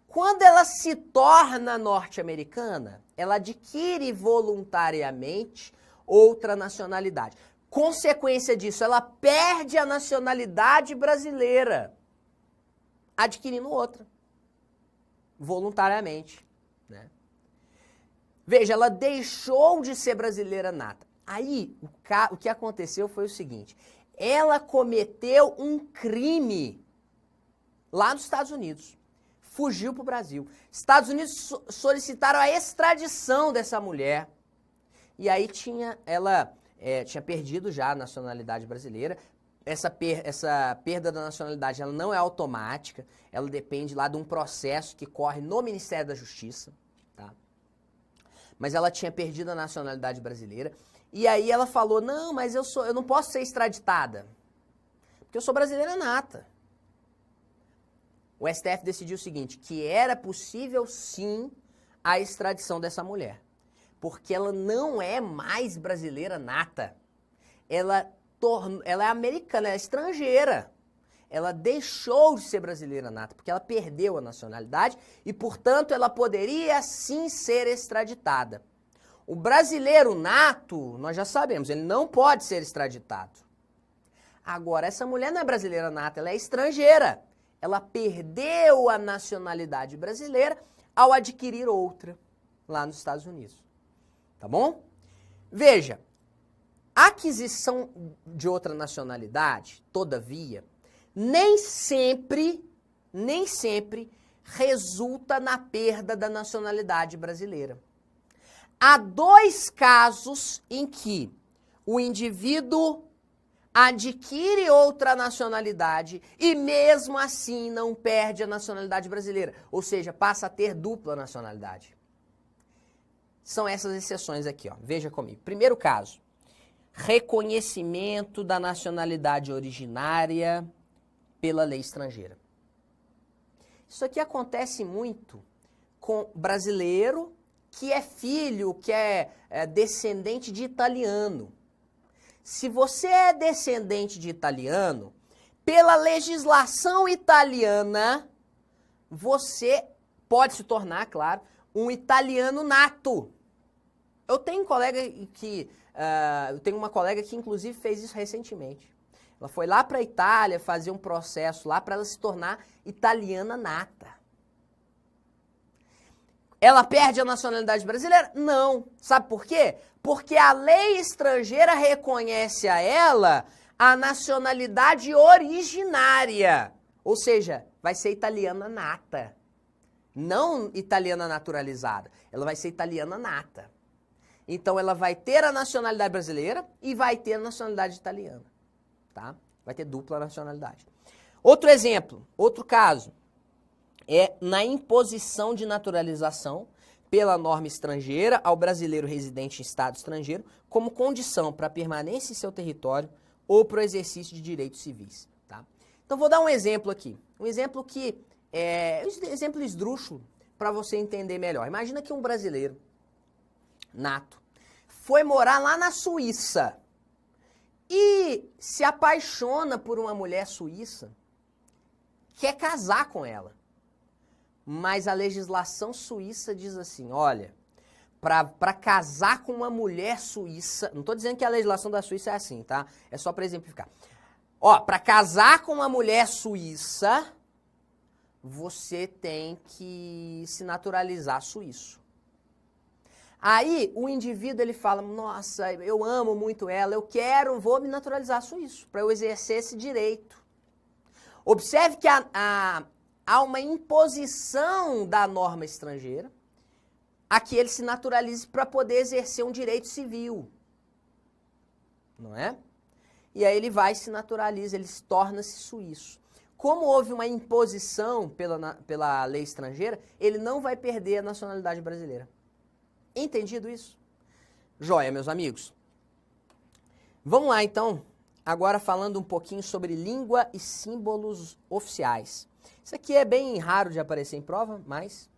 S1: Quando ela se torna norte-americana, ela adquire voluntariamente outra nacionalidade. Consequência disso, ela perde a nacionalidade brasileira, adquirindo outra, voluntariamente, né? Veja, ela deixou de ser brasileira nata. Aí, o que aconteceu foi o seguinte, ela cometeu um crime lá nos Estados Unidos, fugiu para o Brasil. Estados Unidos solicitaram a extradição dessa mulher, e aí ela tinha perdido já a nacionalidade brasileira. Essa perda da nacionalidade ela não é automática, ela depende lá de um processo que corre no Ministério da Justiça, tá? Mas ela tinha perdido a nacionalidade brasileira, e aí ela falou, não, mas eu não posso ser extraditada, porque eu sou brasileira nata. O STF decidiu o seguinte, que era possível sim a extradição dessa mulher, porque ela não é mais brasileira nata, ela é americana, ela é estrangeira. Ela deixou de ser brasileira nata, porque ela perdeu a nacionalidade e, portanto, ela poderia sim ser extraditada. O brasileiro nato, nós já sabemos, ele não pode ser extraditado. Agora, essa mulher não é brasileira nata, ela é estrangeira. Ela perdeu a nacionalidade brasileira ao adquirir outra lá nos Estados Unidos. Tá bom? Veja, a aquisição de outra nacionalidade, todavia, nem sempre resulta na perda da nacionalidade brasileira. Há dois casos em que o indivíduo adquire outra nacionalidade e mesmo assim não perde a nacionalidade brasileira, ou seja, passa a ter dupla nacionalidade. São essas exceções aqui, ó. Veja comigo. Primeiro caso, reconhecimento da nacionalidade originária pela lei estrangeira. Isso aqui acontece muito com brasileiro que é filho, que é descendente de italiano. Se você é descendente de italiano, pela legislação italiana, você pode se tornar, claro, um italiano nato. Eu tenho uma colega que inclusive fez isso recentemente. Ela foi lá para a Itália fazer um processo lá para ela se tornar italiana nata. Ela perde a nacionalidade brasileira? Não. Sabe por quê? Porque a lei estrangeira reconhece a ela a nacionalidade originária. Ou seja, vai ser italiana nata. Não italiana naturalizada. Ela vai ser italiana nata. Então ela vai ter a nacionalidade brasileira e vai ter a nacionalidade italiana. Tá? Vai ter dupla nacionalidade. Outro exemplo, outro caso, é na imposição de naturalização pela norma estrangeira ao brasileiro residente em estado estrangeiro como condição para permanência em seu território ou para o exercício de direitos civis. Tá? Então vou dar um exemplo aqui. Um exemplo que exemplo esdrúxulo para você entender melhor. Imagina que um brasileiro nato foi morar lá na Suíça e se apaixona por uma mulher suíça, quer casar com ela. Mas a legislação suíça diz assim, olha, para casar com uma mulher suíça, não estou dizendo que a legislação da Suíça é assim, tá? É só para exemplificar. Ó, para casar com uma mulher suíça, você tem que se naturalizar suíço. Aí o indivíduo ele fala, nossa, eu amo muito ela, vou me naturalizar suíço, para eu exercer esse direito. Observe que há uma imposição da norma estrangeira a que ele se naturalize para poder exercer um direito civil. não é? E aí ele vai, se naturaliza, ele torna-se suíço. Como houve uma imposição pela lei estrangeira, ele não vai perder a nacionalidade brasileira. Entendido isso? Joia, meus amigos. Vamos lá, então, agora falando um pouquinho sobre língua e símbolos oficiais. Isso aqui é bem raro de aparecer em prova, mas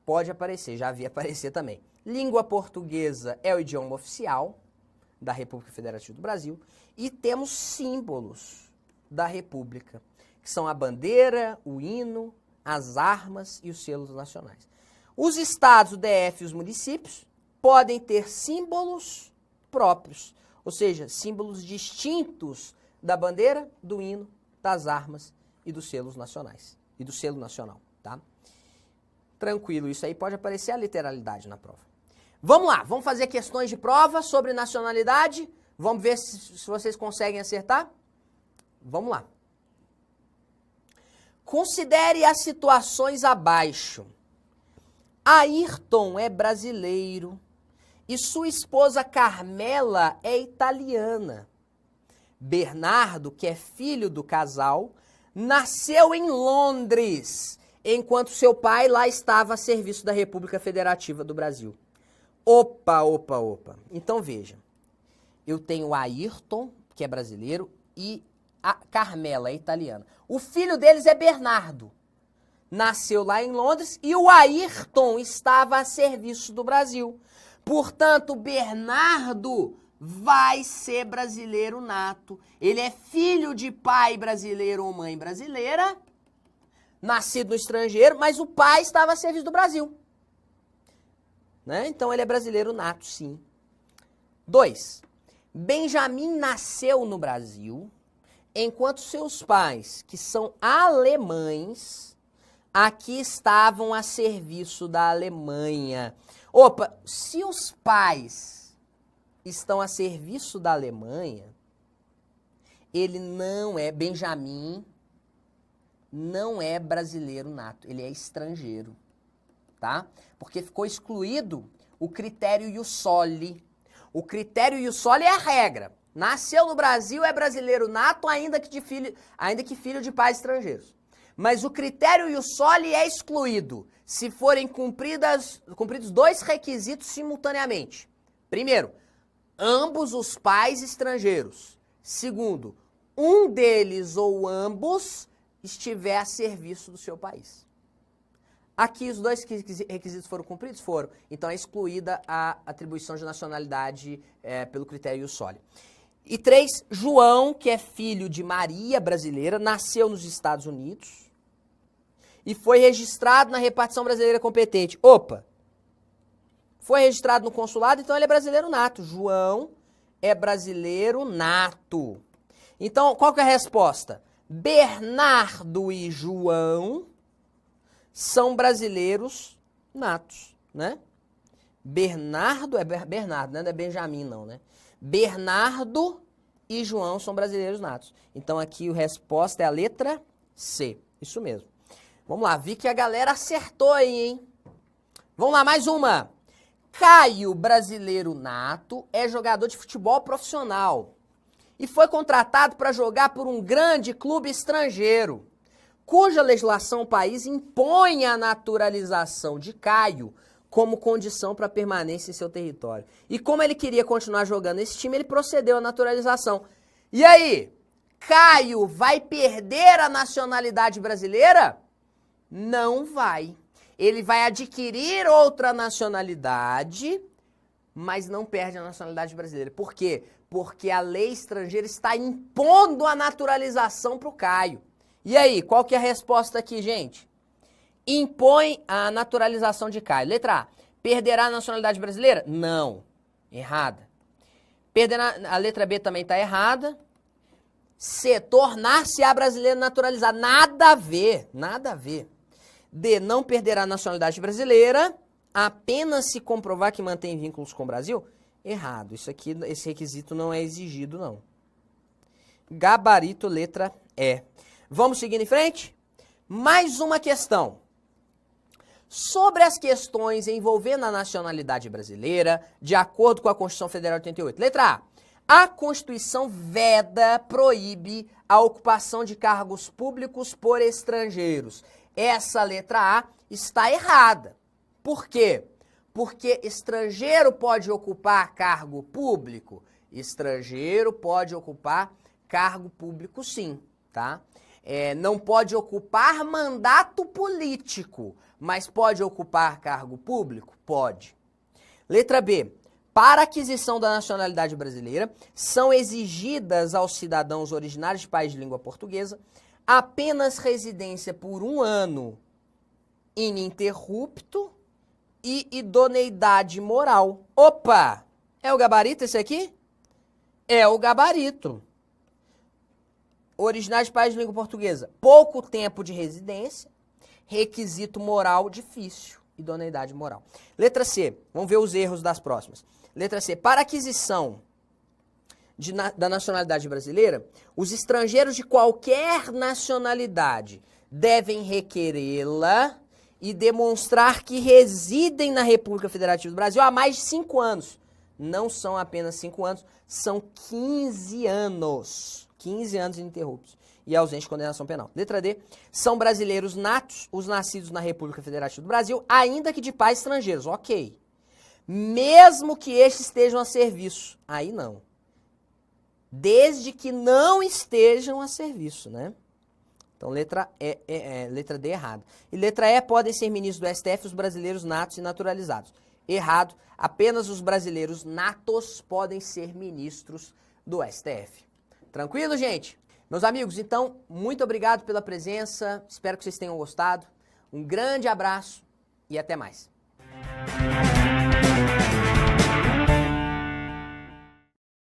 S1: pode aparecer, já vi aparecer também. Língua portuguesa é o idioma oficial da República Federativa do Brasil e temos símbolos da República, que são a bandeira, o hino, as armas e os selos nacionais. Os estados, o DF e os municípios podem ter símbolos próprios, ou seja, símbolos distintos da bandeira, do hino, das armas e dos selos nacionais, e do selo nacional, tá? Tranquilo, isso aí pode aparecer a literalidade na prova. Vamos lá, vamos fazer questões de prova sobre nacionalidade, vamos ver se vocês conseguem acertar? Vamos lá. Considere as situações abaixo. Ayrton é brasileiro e sua esposa Carmela é italiana. Bernardo, que é filho do casal, nasceu em Londres, enquanto seu pai lá estava a serviço da República Federativa do Brasil. Opa. Então veja, eu tenho Ayrton, que é brasileiro, e a Carmela é italiana. O filho deles é Bernardo. Nasceu lá em Londres e o Ayrton estava a serviço do Brasil. Portanto, Bernardo vai ser brasileiro nato. Ele é filho de pai brasileiro ou mãe brasileira, nascido no estrangeiro, mas o pai estava a serviço do Brasil. Né? Então, ele é brasileiro nato, sim. 2. Benjamin nasceu no Brasil, enquanto seus pais, que são alemães, aqui estavam a serviço da Alemanha. Opa, se os pais estão a serviço da Alemanha, ele não é, Benjamin não é brasileiro nato, ele é estrangeiro, tá? Porque ficou excluído o critério ius soli. O critério ius soli é a regra. Nasceu no Brasil, é brasileiro nato, ainda que filho de pais estrangeiros. Mas o critério ius soli é excluído se forem cumpridos 2 requisitos simultaneamente. Primeiro, ambos os pais estrangeiros. Segundo, um deles ou ambos estiver a serviço do seu país. Aqui os 2 requisitos foram cumpridos? Foram. Então é excluída a atribuição de nacionalidade pelo critério ius soli. E 3, João, que é filho de Maria, brasileira, nasceu nos Estados Unidos e foi registrado na repartição brasileira competente. Opa! Foi registrado no consulado, então ele é brasileiro nato. João é brasileiro nato. Então, qual que é a resposta? Bernardo e João são brasileiros natos, né? Bernardo, Bernardo, né? Não é Benjamin, não, né? Bernardo e João são brasileiros natos. Então, aqui a resposta é a letra C. Isso mesmo. Vamos lá, vi que a galera acertou aí, hein? Vamos lá, mais uma. Caio, brasileiro nato, é jogador de futebol profissional e foi contratado para jogar por um grande clube estrangeiro, cuja legislação do país impõe a naturalização de Caio como condição para permanência em seu território. E como ele queria continuar jogando nesse time, ele procedeu à naturalização. E aí, Caio vai perder a nacionalidade brasileira? Não vai. Ele vai adquirir outra nacionalidade, mas não perde a nacionalidade brasileira. Por quê? Porque a lei estrangeira está impondo a naturalização para o Caio. E aí, qual que é a resposta aqui, gente? Impõe a naturalização de Caio. Letra A. Perderá a nacionalidade brasileira? Não. Errada. A letra B também está errada. C. Tornar-se-á brasileiro naturalizado. Nada a ver. Nada a ver. D. Não perderá a nacionalidade brasileira apenas se comprovar que mantém vínculos com o Brasil? Errado. Isso aqui, esse requisito não é exigido, não. Gabarito, letra E. Vamos seguindo em frente? Mais uma questão. Sobre as questões envolvendo a nacionalidade brasileira, de acordo com a Constituição Federal de 88. Letra A. A Constituição veda, proíbe a ocupação de cargos públicos por estrangeiros. Essa letra A está errada. Por quê? Porque estrangeiro pode ocupar cargo público? Estrangeiro pode ocupar cargo público sim, tá? Não pode ocupar mandato político, mas pode ocupar cargo público? Pode. Letra B. Para aquisição da nacionalidade brasileira, são exigidas aos cidadãos originários de país de língua portuguesa apenas residência por 1 ano ininterrupto e idoneidade moral. Opa! É o gabarito esse aqui? É o gabarito. Originário de país de língua portuguesa, pouco tempo de residência, requisito moral difícil, idoneidade moral. Letra C, vamos ver os erros das próximas. Letra C, para aquisição da nacionalidade brasileira, os estrangeiros de qualquer nacionalidade devem requerê-la e demonstrar que residem na República Federativa do Brasil há mais de 5 anos. Não são apenas 5 anos, são 15 anos. 15 anos ininterruptos e ausente de condenação penal. Letra D, são brasileiros natos os nascidos na República Federativa do Brasil, ainda que de pais estrangeiros. Ok. Mesmo que estes estejam a serviço. Aí não. Desde que não estejam a serviço, né? Então, letra D errada. E letra E, podem ser ministros do STF os brasileiros natos e naturalizados. Errado. Apenas os brasileiros natos podem ser ministros do STF. Tranquilo, gente? Meus amigos, então, muito obrigado pela presença. Espero que vocês tenham gostado. Um grande abraço e até mais.